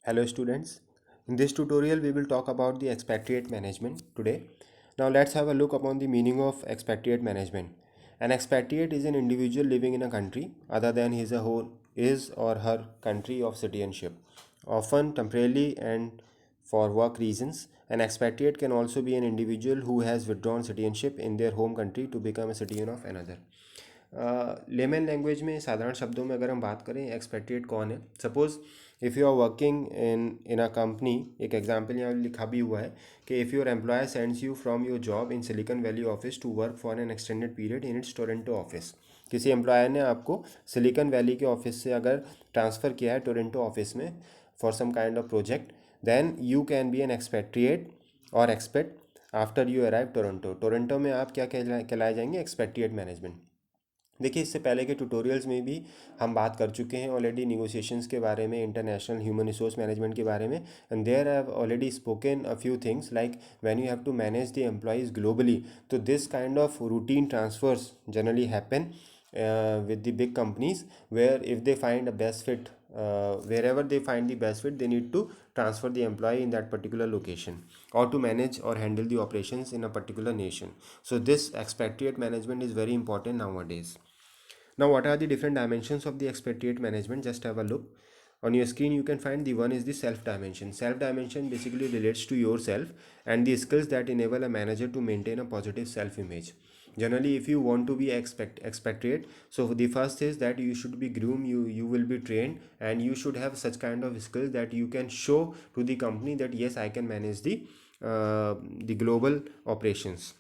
Hello students. In this tutorial we will talk about the expatriate management today. Now let's have a look upon the meaning of expatriate management. An expatriate is an individual living in a country other than his or her country of citizenship, often temporarily and for work reasons. An expatriate can also be an individual who has withdrawn citizenship in their home country to become a citizen of another. Layman language में साधारण शब्दों में अगर हम बात करें expatriate कौन है. Suppose if you are working in a company, एक एग्जांपल यहाँ लिखा भी हुआ है कि if your employer sends you from your job in Silicon Valley office to work for an extended period in its Toronto office. किसी employer ने आपको सिलिकॉन वैली के ऑफिस से अगर ट्रांसफ़र किया है टोरंटो ऑफिस में for some kind of project, then you can be an expatriate or expat after you arrive Toronto. Toronto में आप क्या कहलाए जाएंगे? Expatriate management. देखिए, इससे पहले के ट्यूटोरियल्स में भी हम बात कर चुके हैं ऑलरेडी निगोशिएशंस के बारे में, इंटरनेशनल ह्यूमन रिसोर्स मैनेजमेंट के बारे में. And there have already spoken a few things like when you have to manage the employees globally. तो this kind of routine transfers generally happen with the big companies where if they find a best fit, wherever they find the best fit, they need to transfer the employee in that particular location or to manage or handle the operations in a particular nation. So this expatriate management is very important nowadays. Now, what are the different dimensions of the expatriate management? Just have a look. On your screen, you can find the one is the self dimension. Self dimension basically relates to yourself and the skills that enable a manager to maintain a positive self image. Generally, if you want to be expatriate, so the first is that you should be groomed, you will be trained, and you should have such kind of skills that you can show to the company that yes, I can manage the global operations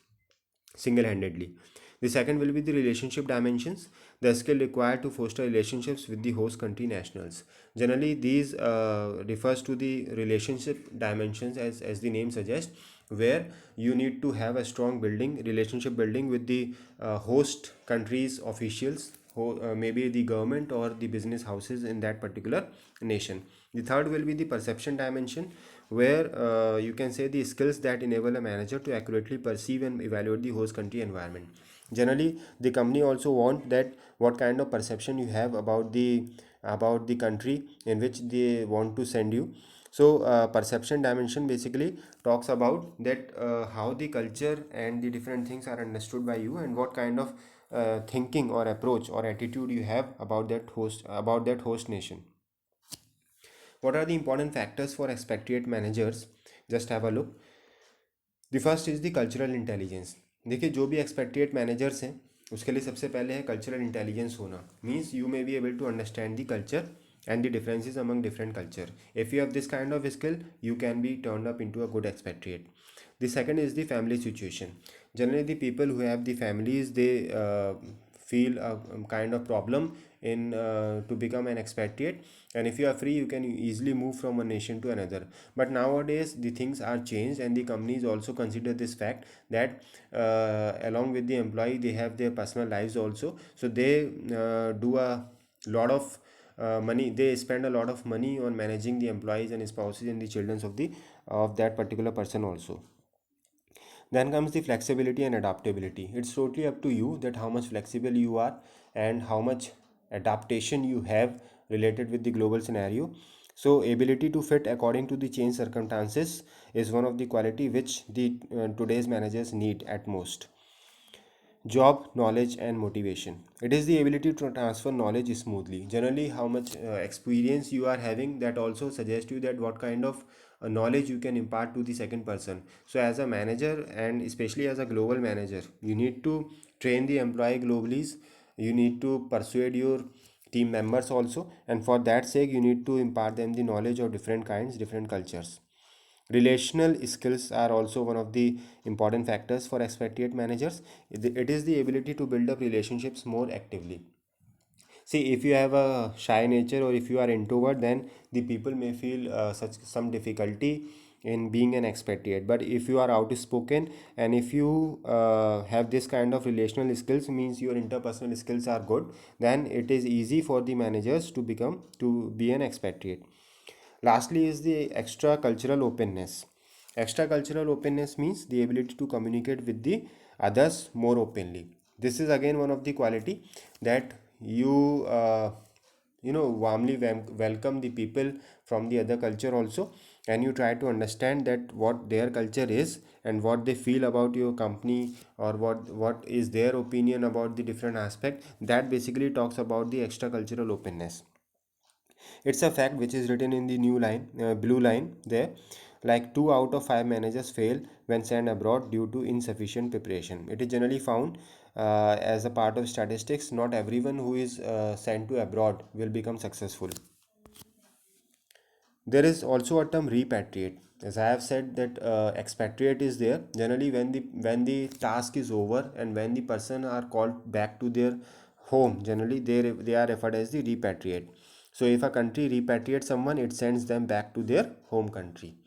single-handedly. The second will be the relationship dimensions, the skill required to foster relationships with the host country nationals. Generally, these refers to the relationship dimensions as the name suggests, where you need to have a strong relationship building with the host countries officials, maybe the government or the business houses in that particular nation. The third will be the perception dimension, where you can say the skills that enable a manager to accurately perceive and evaluate the host country environment. Generally, the company also want that what kind of perception you have about the country in which they want to send you. So perception dimension basically talks about that how the culture and the different things are understood by you and what kind of thinking or approach or attitude you have about that host nation. What are the important factors for expatriate managers? Just have a look. The first is the cultural intelligence. देखिए, जो भी expected managers हैं उसके लिए सबसे पहले है cultural intelligence होना. Means you may be able to understand the culture and the differences among different culture. If you have this kind of skill, you can be turned up into a good expatriate. The second is the family situation. Generally, the people who have the families, they feel a kind of problem in to become an expatriate, and if you are free you can easily move from one nation to another. But nowadays the things are changed and the companies also consider this fact that along with the employee they have their personal lives also, so they do a lot of money, they spend a lot of money on managing the employees and spouses and the children of that particular person also. Then comes the flexibility and adaptability. It's totally up to you that how much flexible you are and how much adaptation you have related with the global scenario. So ability to fit according to the changed circumstances is one of the quality which the today's managers need at most. Job, knowledge and motivation. It is the ability to transfer knowledge smoothly. Generally, how much experience you are having, that also suggests you that what kind of knowledge you can impart to the second person. So as a manager and especially as a global manager, you need to train the employee globally. You need to persuade your team members also, and for that sake you need to impart them the knowledge of different kinds, different cultures. Relational skills are also one of the important factors for expatriate managers. It is the ability to build up relationships more actively. See, if you have a shy nature or if you are introvert, then the people may feel such some difficulty in being an expatriate. But if you are outspoken and if you have this kind of relational skills, means your interpersonal skills are good, then it is easy for the managers to be an expatriate. Lastly is the extra cultural openness. Extra cultural openness means the ability to communicate with the others more openly. This is again one of the quality that you warmly welcome the people from the other culture also, and you try to understand that what their culture is and what they feel about your company, or what is their opinion about the different aspect. That basically talks about the extra cultural openness. It's a fact which is written in the new line, blue line there. Like 2 out of 5 managers fail when sent abroad due to insufficient preparation. It is generally found as a part of statistics. Not everyone who is sent to abroad will become successful. There is also a term repatriate. As I have said that expatriate is there generally when the task is over and when the person are called back to their home. Generally they are referred as the repatriate. So if a country repatriates someone, it sends them back to their home country.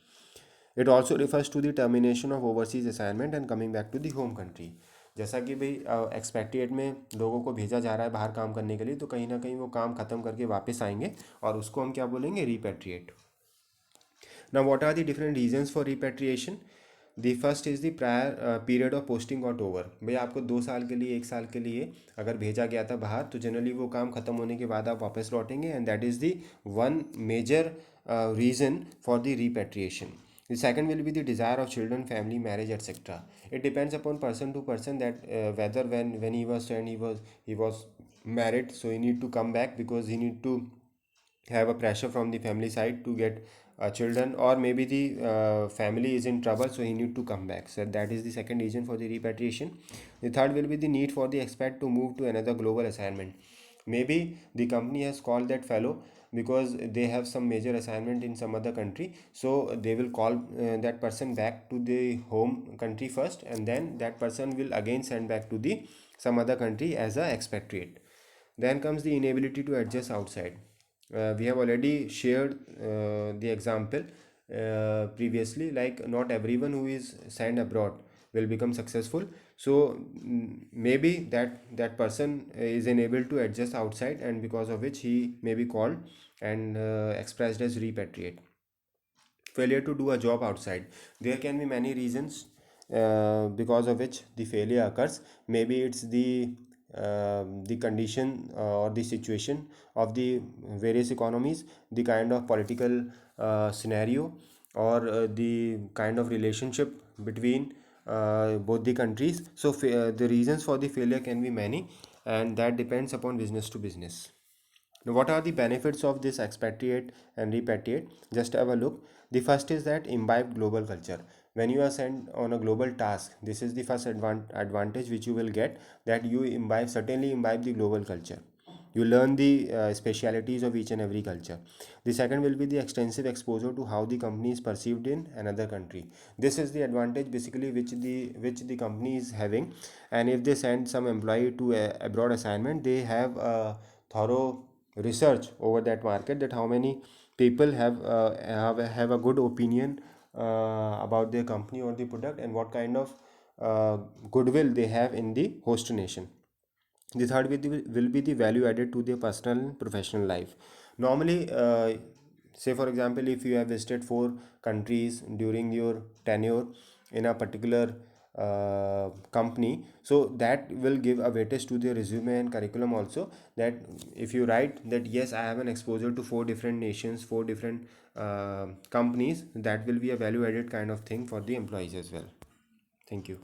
It also refers to the termination of overseas assignment and coming back to the home country. जैसा कि भाई एक्सपेक्टिएट में लोगों को भेजा जा रहा है बाहर काम करने के लिए, तो कहीं ना कहीं वो काम ख़त्म करके वापस आएंगे, और उसको हम क्या बोलेंगे, repatriate. Now, what are the different reasons for repatriation? The first is the prior period of posting got over. भाई आपको 2 साल के लिए, 1 साल के लिए अगर भेजा गया था बाहर, तो जनरली वो काम खत्म होने के बाद आप वापस लौटेंगे, and that is the one major reason for the repatriation. The second will be the desire of children, family, marriage, etc. It depends upon person to person that whether when he was and he was married, so he need to come back because he need to have a pressure from the family side to get children, or maybe the family is in trouble, so he need to come back. So that is the second reason for the repatriation. The third will be the need for the expat to move to another global assignment. Maybe the company has called that fellow because they have some major assignment in some other country, so they will call that person back to the home country first, and then that person will again send back to the some other country as a expatriate. Then comes the inability to adjust outside. We have already shared the example previously, like not everyone who is sent abroad will become successful. So maybe that person is unable to adjust outside, and because of which he may be called and expressed as repatriate. Failure to do a job outside. There can be many reasons because of which the failure occurs. Maybe it's the condition or the situation of the various economies, the kind of political scenario, or the kind of relationship between both the countries. So the reasons for the failure can be many, and that depends upon business to business. Now, what are the benefits of this expatriate and repatriate? Just have a look. The first is that imbibe global culture. When you are sent on a global task, this is the first advantage which you will get, that you certainly imbibe the global culture. You learn the specialities of each and every culture. The second will be the extensive exposure to how the company is perceived in another country. This is the advantage basically which the company is having, and if they send some employee to a abroad assignment, they have a thorough research over that market, that how many people have a good opinion about their company or the product, and what kind of goodwill they have in the host nation. The third will be the value added to their personal and professional life. Normally, say for example, if you have visited 4 countries during your tenure in a particular company, so that will give a weightage to their resume and curriculum also, that if you write that yes, I have an exposure to 4 different nations, 4 different companies, that will be a value added kind of thing for the employees as well. Thank you.